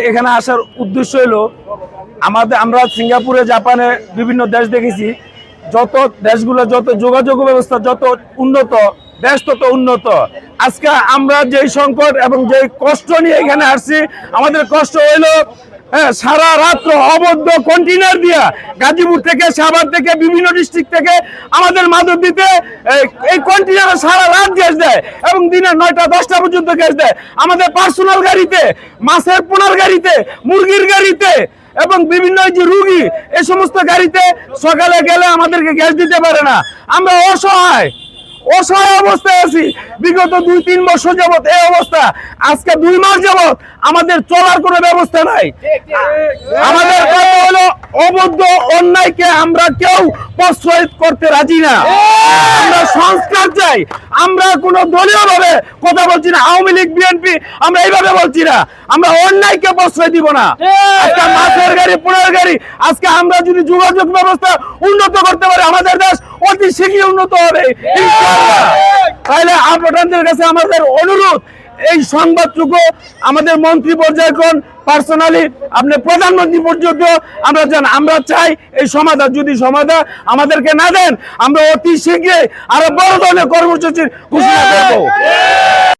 এখানে আসার উদ্দেশ্য হলো আমরা সিঙ্গাপুরে জাপানে বিভিন্ন দেশ দেখেছি, যত দেশগুলো যত যোগাযোগ ব্যবস্থা যত উন্নত, দেশ তত উন্নত। আজকে আমরা যে সংকট এবং যে কষ্ট নিয়ে এখানে আসছি, আমাদের কষ্ট হইলো সারা রাত্র অবৈধ কন্টেইনার দিয়া গাজীপুর থেকে, সাভার থেকে, বিভিন্ন ডিস্ট্রিক্ট থেকে আমাদের মাদক দিতে এই কন্টেইনারে সারা রাত গ্যাস দেয় এবং দিনের 9টা 10টা পর্যন্ত গ্যাস দেয়। আমাদের পার্সোনাল গাড়িতে, মাছের পোনার গাড়িতে, মুরগির গাড়িতে এবং বিভিন্ন যে রুগী এই সমস্ত গাড়িতে সকালে গেলে আমাদেরকে গ্যাস দিতে পারে না। আমরা অসহায় অবস্থায় আছি। বিগত 2-3 বছর যাবত এই অবস্থা। আজকে 2 মাস যাবত আমাদের চলার কোনো ব্যবস্থা নাই। আমাদের কথা হলো অবৈধ অন্যায়কে আমরা কেউ প্রশ্রয় করতে রাজি না। আমরা সংস্কার চাই। আমরা কোনো দলীয় ভাবে কথা বলছি না, আওয়ামী লীগ বিএনপি আমরা এইভাবে বলছি না। আমরা অন্যায়কে প্রশ্রয় দিব না। আজকে মাছের গাড়ি, পোনার গাড়ি, আজকে আমরা যদি যোগাযোগ ব্যবস্থা উন্নত করতে পারি, আমাদের দেশ অতি শীঘ্রই উন্নত হবে ইনশাআল্লাহ। তাহলে আপনাদের কাছে আমাদের অনুরোধ, এই সংবাদটুকু আমাদের মন্ত্রী পর্যায়ে কোন পার্সোনালি আপনি প্রধানমন্ত্রী পর্যন্ত আমরা চাই এই সমাধান। যদি সমাধান আমাদেরকে না দেন, আমরা অতি শীঘ্রই আরো বড় ধরনের কর্মসূচির ঘোষণা করব।